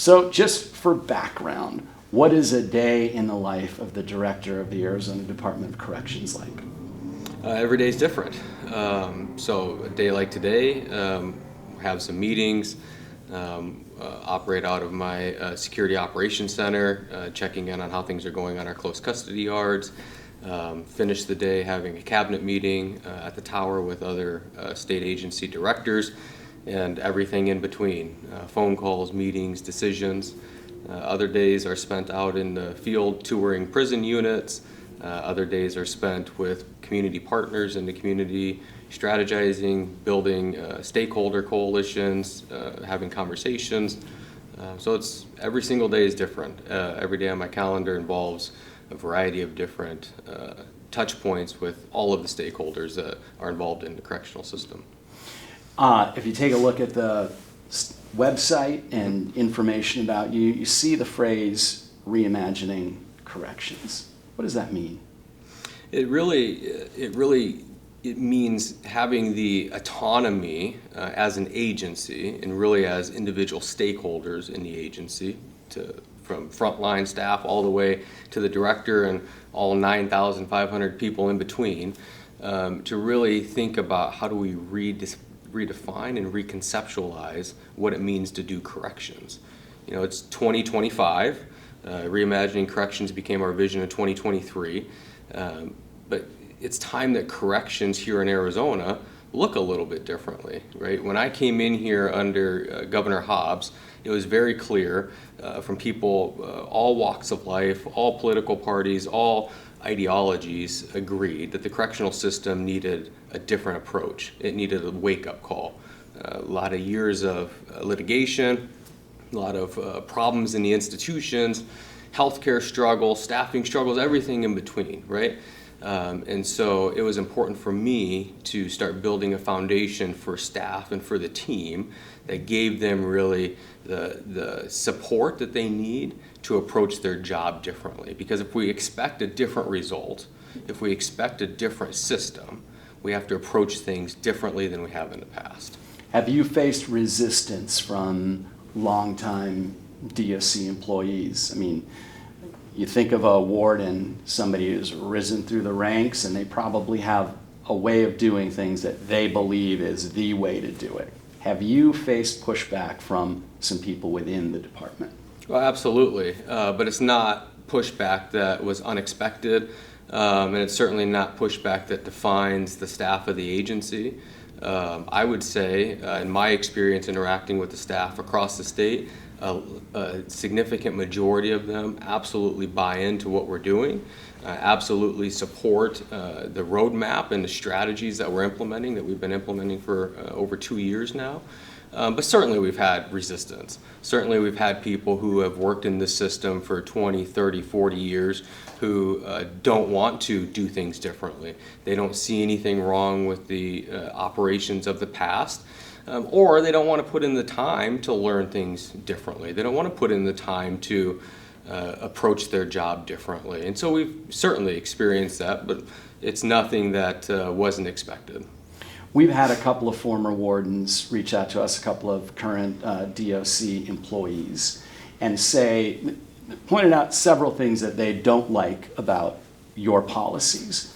So just for background, what is a day in the life of the director of the Arizona Department of Corrections like? Every day is different. So a day like today, have some meetings, operate out of my security operations center, checking in on how things are going on our close custody yards. Finish the day having a cabinet meeting at the tower with other state agency directors and everything in between, phone calls, meetings, decisions. Other days are spent out in the field touring prison units. Other days are spent with community partners in the community, strategizing, building stakeholder coalitions, having conversations. So it's every single day is different. Every day on my calendar involves a variety of different touch points with all of the stakeholders that are involved in the correctional system. If you take a look at the website and information about you, you see the phrase Reimagining Corrections. What does that mean? It means having the autonomy as an agency and really as individual stakeholders in the agency, from frontline staff all the way to the director and all 9,500 people in between, to really think about how do we redefine and reconceptualize what it means to do corrections. You know, it's 2025. Reimagining Corrections became our vision in 2023. But it's time that corrections here in Arizona look a little bit differently, right? When I came in here under Governor Hobbs, it was very clear from people, all walks of life, all political parties, all ideologies agreed that the correctional system needed a different approach. It needed a wake-up call. A lot of years of litigation, a lot of problems in the institutions, healthcare struggles, staffing struggles, everything in between, right? And so it was important for me to start building a foundation for staff and for the team that gave them really the support that they need to approach their job differently. Because if we expect a different result, if we expect a different system, we have to approach things differently than we have in the past. Have you faced resistance from longtime DOC employees? I mean, you think of a warden, somebody who's risen through the ranks, and they probably have a way of doing things that they believe is the way to do it. Have you faced pushback from some people within the department? Well, absolutely, but it's not pushback that was unexpected, and it's certainly not pushback that defines the staff of the agency. I would say, in my experience interacting with the staff across the state, a significant majority of them absolutely buy into what we're doing, absolutely support the roadmap and the strategies that we're implementing, that we've been implementing for over 2 years now. But certainly we've had resistance. Certainly we've had people who have worked in this system for 20, 30, 40 years who don't want to do things differently. They don't see anything wrong with the operations of the past. Or they don't want to put in the time to learn things differently. They don't want to put in the time to approach their job differently. And so we've certainly experienced that, but it's nothing that wasn't expected. We've had a couple of former wardens reach out to us, a couple of current DOC employees, and pointed out several things that they don't like about your policies.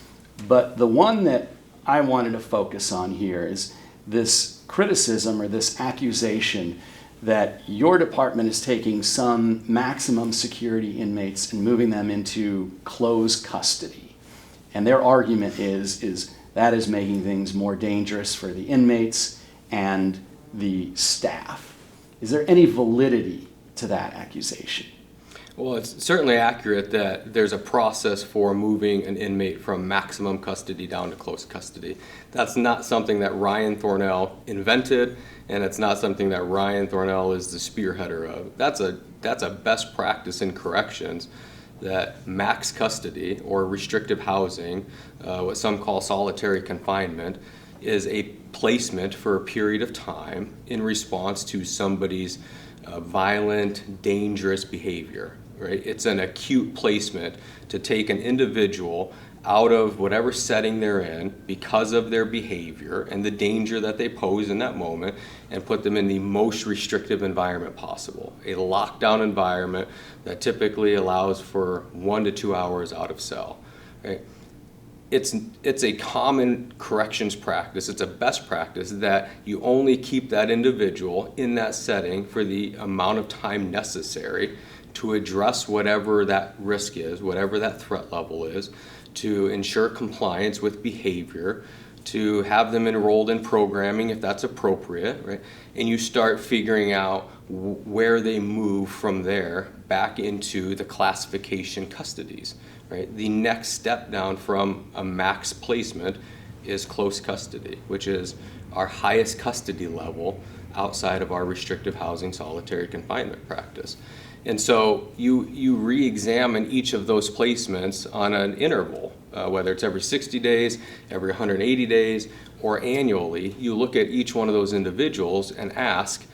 But the one that I wanted to focus on here is this criticism or this accusation that your department is taking some maximum security inmates and moving them into closed custody. And their argument is that is making things more dangerous for the inmates and the staff. Is there any validity to that accusation? Well, it's certainly accurate that there's a process for moving an inmate from maximum custody down to close custody. That's not something that Ryan Thornell invented, and it's not something that Ryan Thornell is the spearheader of. That's a best practice in corrections, that max custody or restrictive housing, what some call solitary confinement, is a placement for a period of time in response to somebody's violent, dangerous behavior. right? It's an acute placement to take an individual out of whatever setting they're in because of their behavior and the danger that they pose in that moment, and put them in the most restrictive environment possible. A lockdown environment that typically allows for 1 to 2 hours out of cell, right? It's a common corrections practice, it's a best practice that you only keep that individual in that setting for the amount of time necessary to address whatever that risk is, whatever that threat level is, to ensure compliance with behavior, to have them enrolled in programming if that's appropriate, right? And you start figuring out where they move from there back into the classification custodies, right? The next step down from a max placement is close custody, which is our highest custody level outside of our restrictive housing solitary confinement practice. And so you re-examine each of those placements on an interval, whether it's every 60 days, every 180 days, or annually. You look at each one of those individuals and ask,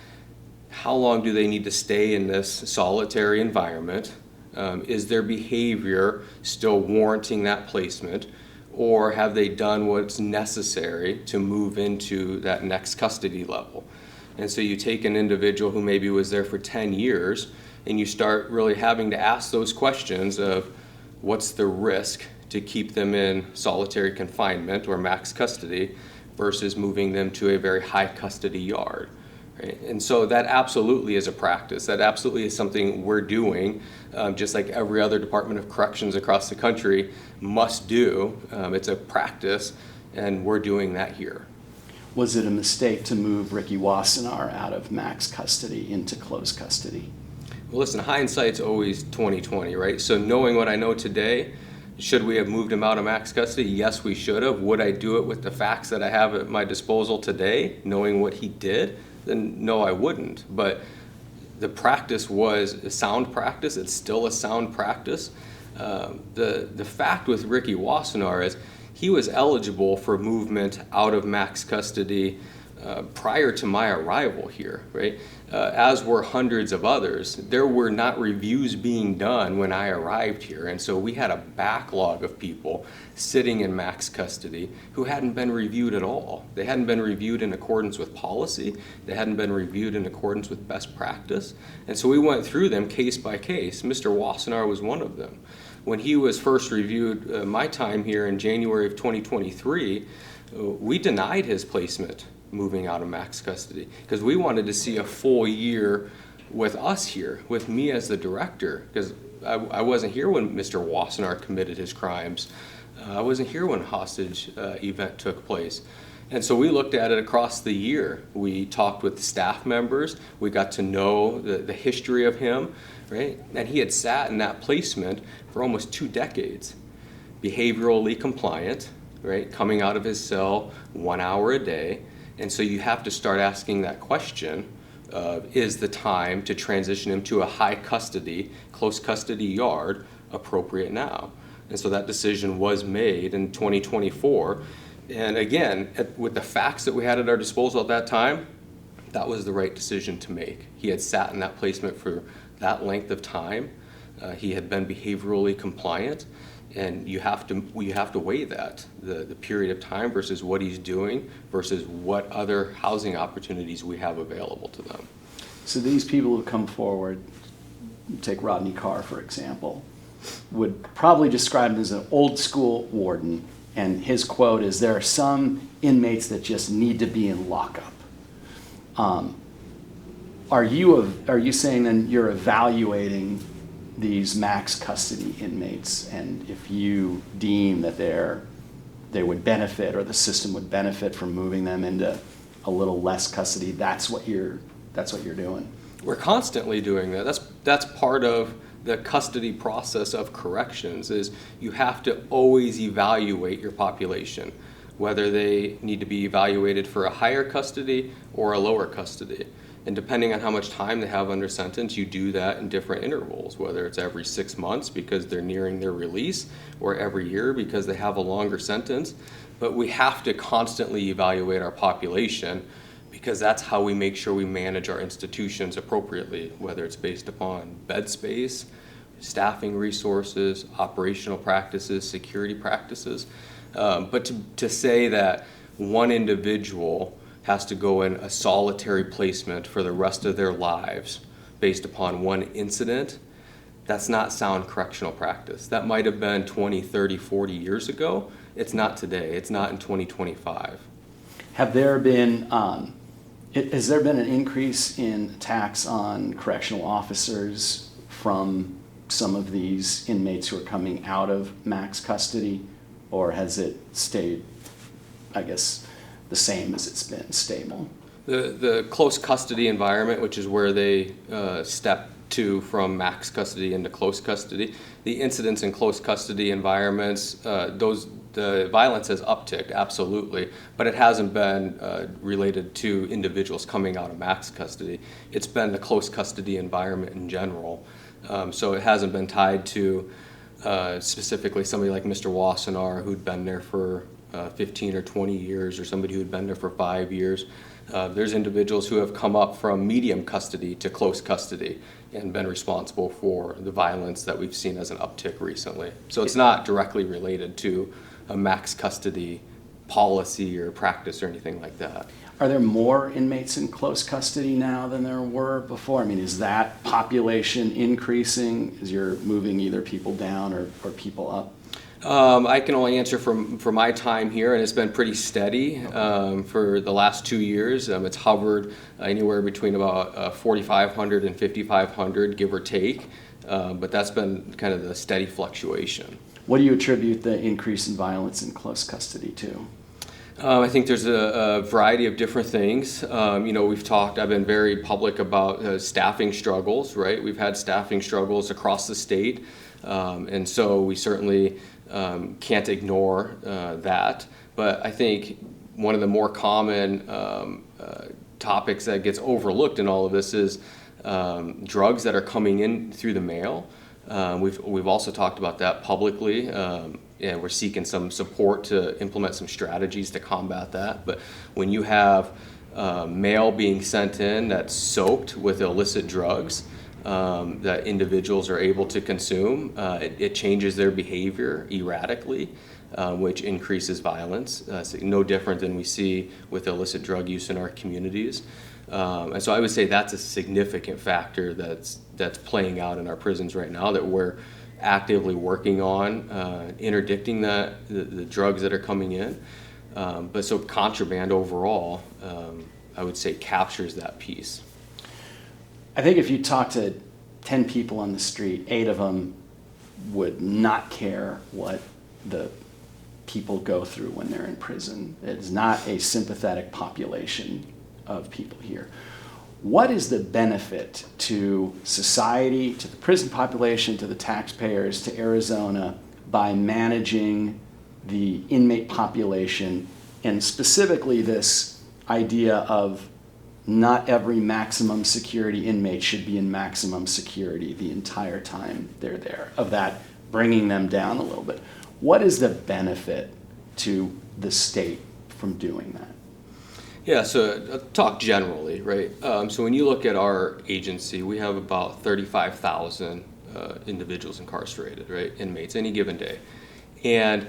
how long do they need to stay in this solitary environment? Is their behavior still warranting that placement? Or have they done what's necessary to move into that next custody level? And so you take an individual who maybe was there for 10 years, and you start really having to ask those questions of what's the risk to keep them in solitary confinement or max custody versus moving them to a very high custody yard. Right? And so that absolutely is a practice. That absolutely is something we're doing, just like every other Department of Corrections across the country must do. It's a practice, and we're doing that here. Was it a mistake to move Ricky Wassennar out of max custody into close custody? Well, listen, hindsight's always 20/20, right? So knowing what I know today, should we have moved him out of max custody? Yes, we should have. Would I do it with the facts that I have at my disposal today, knowing what he did? Then no, I wouldn't. But the practice was a sound practice. It's still a sound practice. The fact with Ricky Wassennar is he was eligible for movement out of max custody prior to my arrival here, right? As were hundreds of others. There were not reviews being done when I arrived here, and so we had a backlog of people sitting in max custody who hadn't been reviewed at all. They hadn't been reviewed in accordance with policy. They hadn't been reviewed in accordance with best practice. And so we went through them case by case. Mr. Wassennar was one of them. When he was first reviewed, my time here in January of 2023, we denied his placement moving out of max custody because we wanted to see a full year with us here, with me as the director, because I wasn't here when Mr. Wassennar committed his crimes. I wasn't here when hostage event took place. And so we looked at it across the year. We talked with staff members. We got to know the history of him, right? And he had sat in that placement for almost 2 decades, behaviorally compliant, right? Coming out of his cell 1 hour a day. And so you have to start asking that question of, is the time to transition him to a high custody, close custody yard appropriate now? And so that decision was made in 2024. And again, with the facts that we had at our disposal at that time, that was the right decision to make. He had sat in that placement for that length of time. He had been behaviorally compliant. And you have to weigh that, the period of time versus what he's doing versus what other housing opportunities we have available to them. So these people who come forward, take Rodney Carr for example, would probably describe him as an old school warden, and his quote is, there are some inmates that just need to be in lockup. Are you saying then you're evaluating these max custody inmates, and if you deem that they would benefit or the system would benefit from moving them into a little less custody, that's what you're doing? We're constantly doing that. That's part of the custody process of corrections, is you have to always evaluate your population, whether they need to be evaluated for a higher custody or a lower custody. And depending on how much time they have under sentence, you do that in different intervals, whether it's every 6 months because they're nearing their release, or every year because they have a longer sentence. But we have to constantly evaluate our population because that's how we make sure we manage our institutions appropriately, whether it's based upon bed space staffing resources, operational practices, security practices. But to say that one individual has to go in a solitary placement for the rest of their lives based upon one incident, that's not sound correctional practice. That might have been 20, 30, 40 years ago. It's not today. It's not in 2025. Have there been, has there been an increase in attacks on correctional officers from some of these inmates who are coming out of max custody, or has it stayed, I guess, the same as it's been, stable? The close custody environment, which is where they step to from max custody into close custody, the incidents in close custody environments, the violence has upticked, absolutely, but it hasn't been related to individuals coming out of max custody. It's been the close custody environment in general. So it hasn't been tied to specifically somebody like Mr. Wassennar, who'd been there for 15 or 20 years, or somebody who'd been there for 5 years. There's individuals who have come up from medium custody to close custody and been responsible for the violence that we've seen as an uptick recently. So it's not directly related to a max custody policy or practice or anything like that. Are there more inmates in close custody now than there were before? I mean, is that population increasing as you're moving either people down or people up? I can only answer for my time here, and it's been pretty steady for the last 2 years. It's hovered anywhere between about 4,500 and 5,500, give or take, but that's been kind of the steady fluctuation. What do you attribute the increase in violence in close custody to? I think there's a variety of different things. I've been very public about staffing struggles, right? We've had staffing struggles across the state, and so we certainly can't ignore that. But I think one of the more common topics that gets overlooked in all of this is drugs that are coming in through the mail. We've also talked about that publicly. And we're seeking some support to implement some strategies to combat that. But when you have mail being sent in that's soaked with illicit drugs that individuals are able to consume, it changes their behavior erratically, which increases violence. No different than we see with illicit drug use in our communities. And so I would say that's a significant factor that's playing out in our prisons right now that we're actively working on interdicting the drugs that are coming in. But so contraband overall, I would say captures that piece. I think if you talk to 10 people on the street, 8 of them would not care what the people go through when they're in prison. It is not a sympathetic population of people here. What is the benefit to society, to the prison population, to the taxpayers, to Arizona by managing the inmate population, and specifically this idea of not every maximum security inmate should be in maximum security the entire time they're there, of that bringing them down a little bit? What is the benefit to the state from doing that? Yeah, so I'll talk generally, right? So when you look at our agency, we have about 35,000 individuals incarcerated, right? Inmates, any given day. And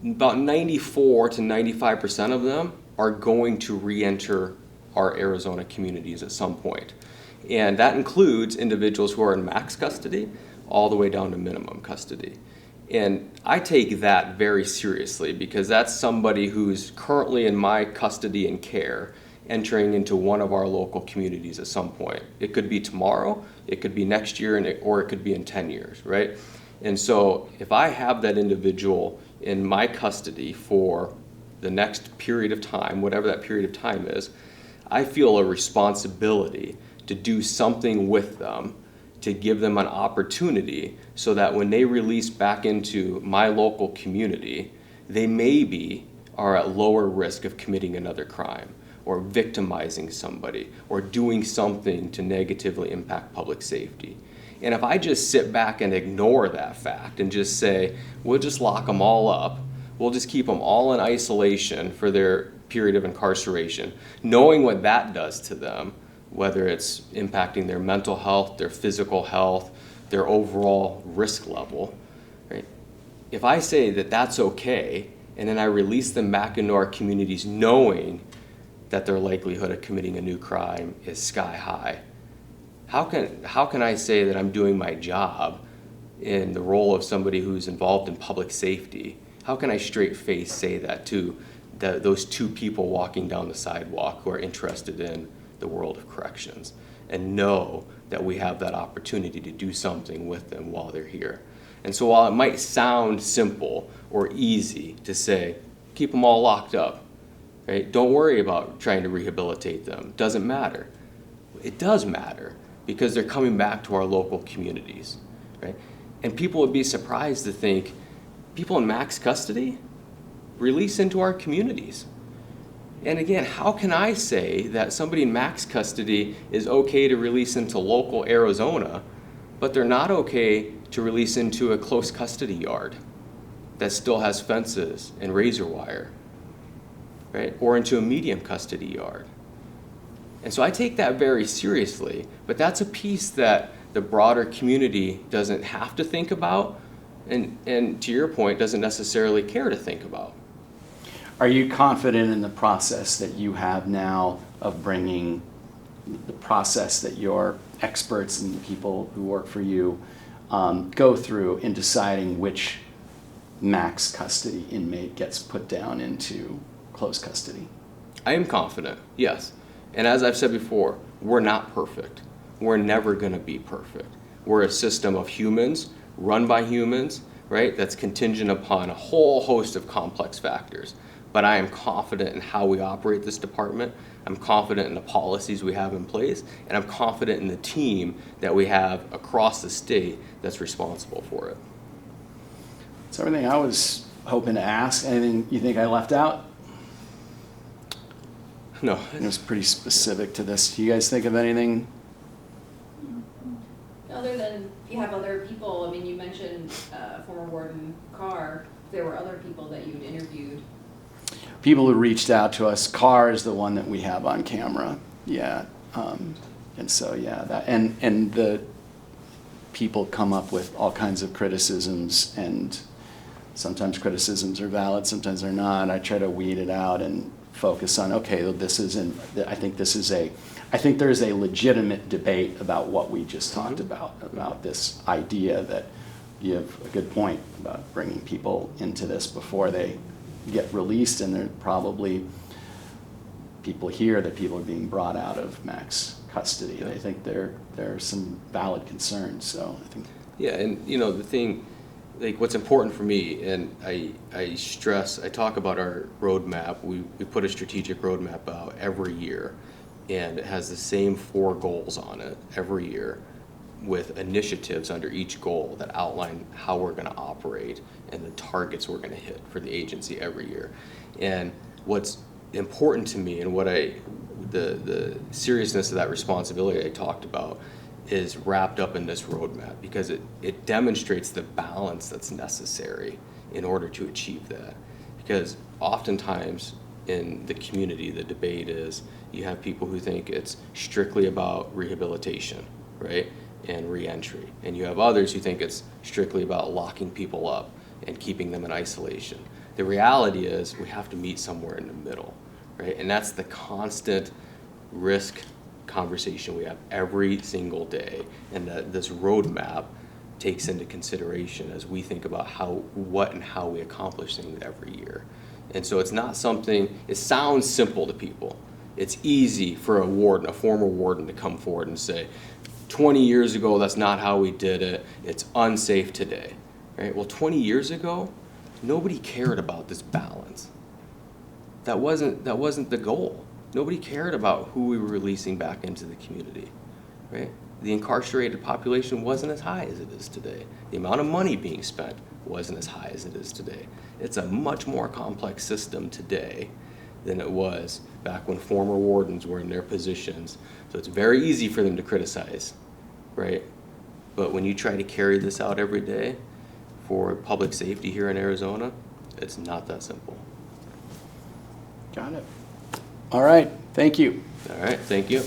about 94 to 95% of them are going to re-enter our Arizona communities at some point. And that includes individuals who are in max custody all the way down to minimum custody. And I take that very seriously because that's somebody who's currently in my custody and care entering into one of our local communities at some point. It could be tomorrow, it could be next year, or it could be in 10 years, right? And so if I have that individual in my custody for the next period of time, whatever that period of time is, I feel a responsibility to do something with them, to give them an opportunity so that when they release back into my local community, they maybe are at lower risk of committing another crime or victimizing somebody or doing something to negatively impact public safety. And if I just sit back and ignore that fact and just say, we'll just lock them all up, we'll just keep them all in isolation for their period of incarceration, knowing what that does to them, whether it's impacting their mental health, their physical health, their overall risk level, right? If I say that that's okay, and then I release them back into our communities knowing that their likelihood of committing a new crime is sky high, how can I say that I'm doing my job in the role of somebody who's involved in public safety? How can I straight face say that to those two people walking down the sidewalk who are interested in the world of corrections and know that we have that opportunity to do something with them while they're here? And so while it might sound simple or easy to say, keep them all locked up, right? Don't worry about trying to rehabilitate them. Doesn't matter. It does matter because they're coming back to our local communities, right? And people would be surprised to think people in max custody release into our communities. And again, how can I say that somebody in max custody is okay to release into local Arizona, but they're not okay to release into a close custody yard that still has fences and razor wire, right? Or into a medium custody yard. And so I take that very seriously, but that's a piece that the broader community doesn't have to think about, and to your point, doesn't necessarily care to think about. Are you confident in the process that you have now of bringing the process that your experts and the people who work for you go through in deciding which max custody inmate gets put down into close custody? I am confident, yes. And as I've said before, we're not perfect. We're never going to be perfect. We're a system of humans, run by humans, right? That's contingent upon a whole host of complex factors. But I am confident in how we operate this department. I'm confident in the policies we have in place, and I'm confident in the team that we have across the state that's responsible for it. That's everything I was hoping to ask. Anything you think I left out? No. It was pretty specific to this. Do you guys think of anything? Other than if you have other people, I mean, you mentioned former Warden Carr. If there were other people that you'd interviewed. People who reached out to us. Carr is the one that we have on camera. Yeah. And so, yeah, that and the people come up with all kinds of criticisms, and sometimes criticisms are valid, sometimes they're not. I try to weed it out and focus on, okay, this isn't, I think there's a legitimate debate about what we just talked about this idea that you have a good point about bringing people into this before they get released, and there are probably people here that people are being brought out of max custody. I think there are some valid concerns, so I think. Yeah, and you know, the thing, like what's important for me, and I talk about our roadmap. We put a strategic roadmap out every year, and it has the same 4 goals on it every year, with initiatives under each goal that outline how we're going to operate and the targets we're going to hit for the agency every year. And what's important to me, and what the seriousness of that responsibility I talked about, is wrapped up in this roadmap, because it demonstrates the balance that's necessary in order to achieve that. Because oftentimes in the community, the debate is you have people who think it's strictly about rehabilitation, right, and reentry, and you have others who think it's strictly about locking people up and keeping them in isolation. The reality is we have to meet somewhere in the middle, right, and that's the constant risk conversation we have every single day, and that this roadmap takes into consideration as we think about what and how we accomplish things every year. And so it's not something, it sounds simple to people. It's easy for a former warden to come forward and say, 20 years ago, that's not how we did it. It's unsafe today, right? Well, 20 years ago, nobody cared about this balance. That wasn't the goal. Nobody cared about who we were releasing back into the community, right? The incarcerated population wasn't as high as it is today. The amount of money being spent wasn't as high as it is today. It's a much more complex system today than it was back when former wardens were in their positions. So it's very easy for them to criticize, right? But when you try to carry this out every day for public safety here in Arizona, it's not that simple. Got it. All right. Thank you. All right, thank you.